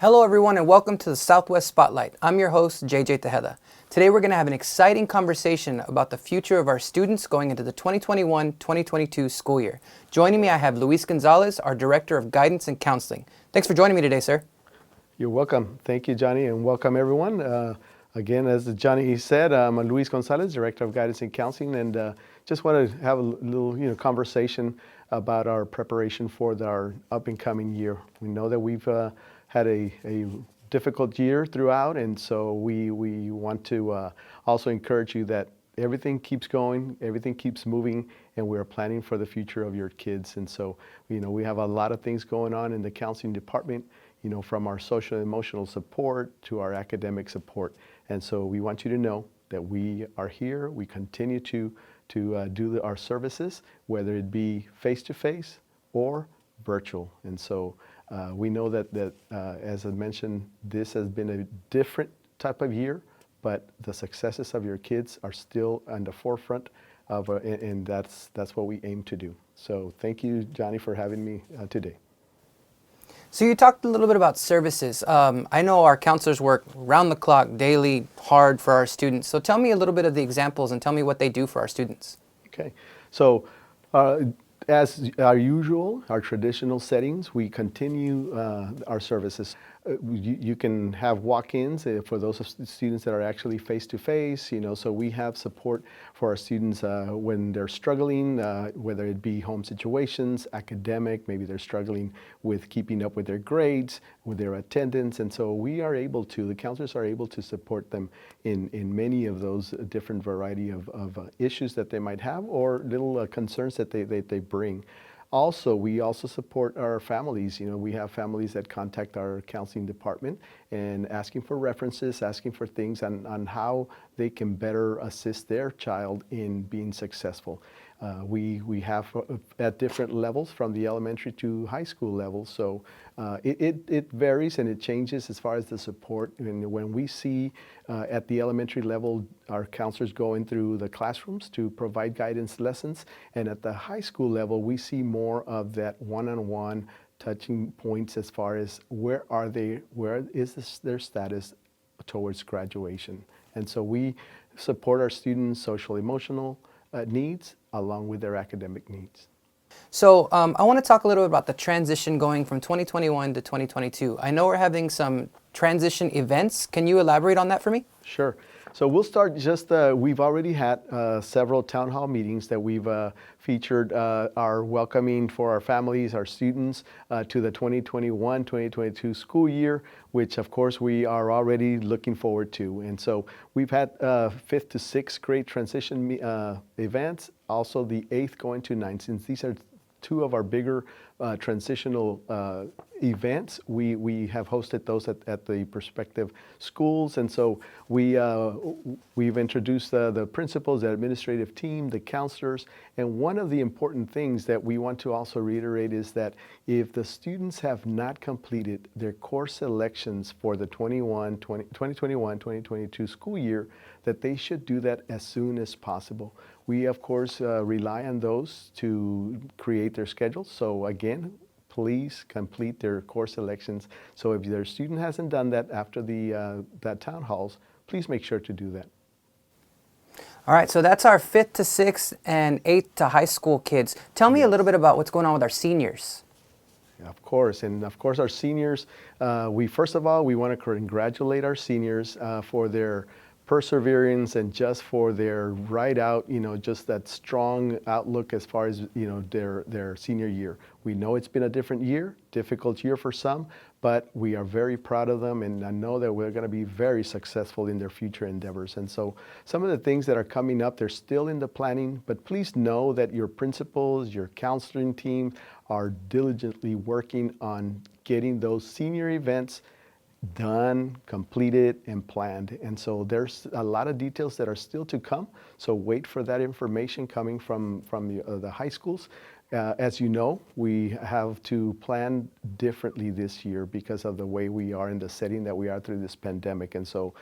Hello everyone and welcome to the Southwest Spotlight. I'm your host, JJ Tejeda. Today we're going to have an exciting conversation about the future of our students going into the 2021-2022 school year. Joining me I have Luis Gonzalez, our Director of Guidance and Counseling. Thanks for joining me today, sir. You're welcome. Thank you, Johnny, and welcome everyone. Again, as Johnny said, I'm Luis Gonzalez, Director of Guidance and Counseling, and just want to have a little conversation about our preparation for our up and coming year. We know that we've had a difficult year throughout, and so we want to also encourage you that everything keeps going, everything keeps moving, and we're planning for the future of your kids. And so, we have a lot of things going on in the counseling department, from our social and emotional support to our academic support. And so we want you to know that we are here. We continue to do our services, whether it be face-to-face or virtual. And so we know that as I mentioned, this has been a different type of year, but the successes of your kids are still on the forefront of, and that's what we aim to do. So thank you, Johnny, for having me today. So you talked a little bit about services. I know our counselors work round the clock, daily, hard for our students. So tell me a little bit of the examples and tell me what they do for our students. Okay, so as our usual, our traditional settings, we continue our services. You can have walk-ins for those students that are actually face-to-face, so we have support for our students when they're struggling, whether it be home situations, academic, maybe they're struggling with keeping up with their grades, with their attendance, and so the counselors are able to support them in many of those different variety of issues that they might have or little concerns that they bring. Also, we also support our families. We have families that contact our counseling department and asking for references, asking for things on how they can better assist their child in being successful. We have at different levels from the elementary to high school levels. So it varies and it changes as far as the support. And when we see at the elementary level, our counselors going through the classrooms to provide guidance lessons. And at the high school level, we see more of that one-on-one touching points as far as where is their status towards graduation. And so we support our students' social emotional needs along with their academic needs. So I want to talk a little bit about the transition going from 2021 to 2022. I know we're having some transition events. Can you elaborate on that for me? Sure. So we'll start we've already had several town hall meetings that we've featured our welcoming for our families, our students to the 2021-2022 school year, which of course we are already looking forward to. And so we've had 5th to 6th grade transition events, also the 8th going to 9th. Since these are two of our bigger transitional events, we have hosted those at the prospective schools, and so we've introduced the principals, the administrative team, the counselors, and one of the important things that we want to also reiterate is that if the students have not completed their course selections for the 2021-2022 school year, that they should do that as soon as possible. We, of course, rely on those to create their schedules. So again, please complete their course selections. So if their student hasn't done that after that town halls, please make sure to do that. All right, so that's our 5th to 6th and 8th to high school kids. Tell me a little bit about what's going on with our seniors. Of course, and of course our seniors, first of all, we want to congratulate our seniors for their perseverance and just for their ride out, just that strong outlook as far as, their senior year. We know it's been a difficult year for some, but we are very proud of them, and I know that we're going to be very successful in their future endeavors. And so some of the things that are coming up, they're still in the planning, but please know that your principals, your counseling team are diligently working on getting those senior events done, completed, and planned. And so there's a lot of details that are still to come. So wait for that information coming from the high schools. As you know, we have to plan differently this year because of the way we are in the setting that we are through this pandemic. And so,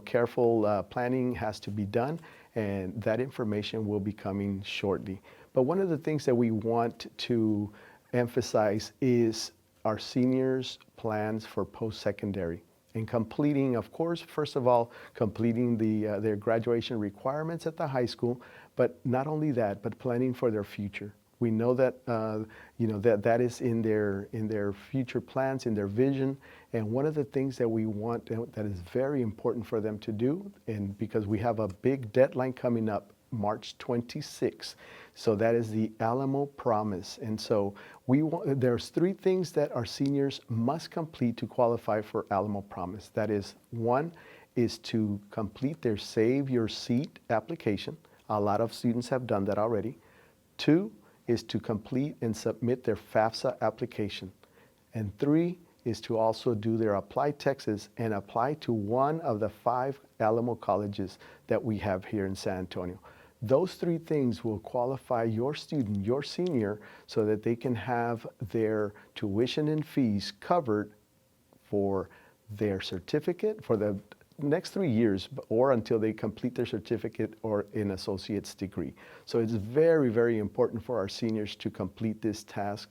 careful planning has to be done, and that information will be coming shortly. But one of the things that we want to emphasize is our seniors' plans for post-secondary and completing, of course, first of all, completing their graduation requirements at the high school, but not only that, but planning for their future. We know that that is in their future plans, in their vision, and one of the things that we want that is very important for them to do, and because we have a big deadline coming up, March 26th. So that is the Alamo Promise. And so there's 3 things that our seniors must complete to qualify for Alamo Promise. That is, 1 is to complete their Save Your Seat application. A lot of students have done that already. 2 is to complete and submit their FAFSA application. And 3 is to also do their Apply Texas and apply to one of the 5 Alamo colleges that we have here in San Antonio. Those 3 things will qualify your student, your senior, so that they can have their tuition and fees covered for their certificate for the next 3 years or until they complete their certificate or an associate's degree. So it's very, very important for our seniors to complete this task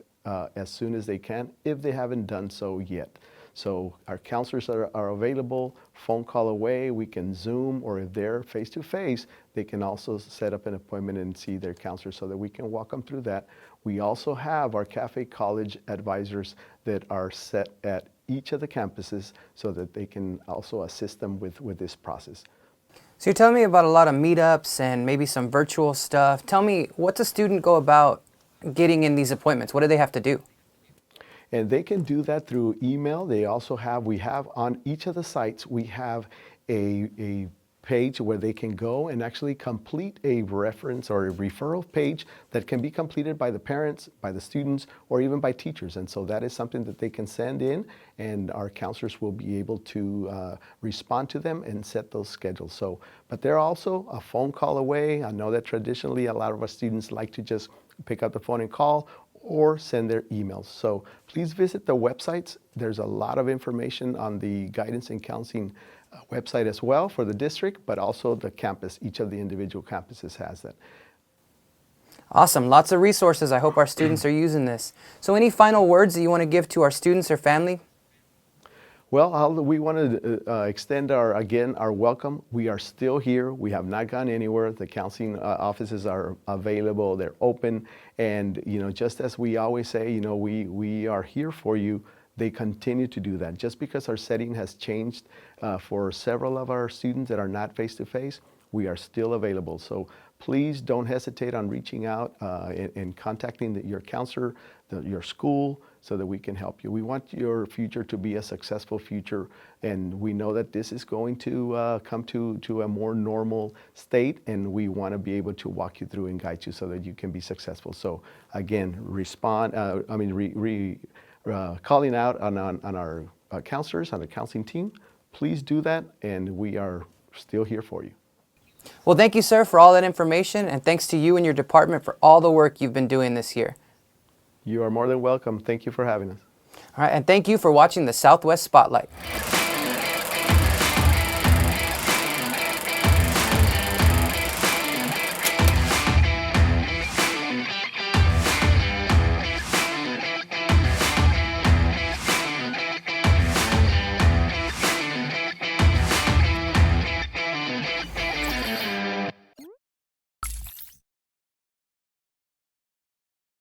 as soon as they can if they haven't done so yet. So our counselors are available, phone call away, we can Zoom, or if they're face-to-face, they can also set up an appointment and see their counselor so that we can walk them through that. We also have our Cafe College advisors that are set at each of the campuses so that they can also assist them with this process. So you're telling me about a lot of meetups and maybe some virtual stuff. Tell me, what's a student go about getting in these appointments? What do they have to do? And they can do that through email. We have on each of the sites, we have a page where they can go and actually complete a reference or a referral page that can be completed by the parents, by the students, or even by teachers. And so that is something that they can send in, and our counselors will be able to respond to them and set those schedules. So, but they're also a phone call away. I know that traditionally a lot of our students like to just pick up the phone and call or send their emails. So please visit the websites. There's a lot of information on the Guidance and Counseling website as well for the district, but also the campus. Each of the individual campuses has that. Awesome. Lots of resources. I hope our students are using this. So any final words that you want to give to our students or family? Well, we want to extend our welcome. We are still here. We have not gone anywhere. The counseling offices are available. They're open. And, just as we always say, we are here for you. They continue to do that. Just because our setting has changed for several of our students that are not face-to-face, we are still available. So please don't hesitate on reaching out and contacting your counselor, your school, so that we can help you. We want your future to be a successful future, and we know that this is going to come to a more normal state, and we want to be able to walk you through and guide you so that you can be successful. So again, calling out on our counselors, on the counseling team, please do that, and we are still here for you. Well, thank you, sir, for all that information, and thanks to you and your department for all the work you've been doing this year. You are more than welcome. Thank you for having us. All right, and thank you for watching the Southwest Spotlight.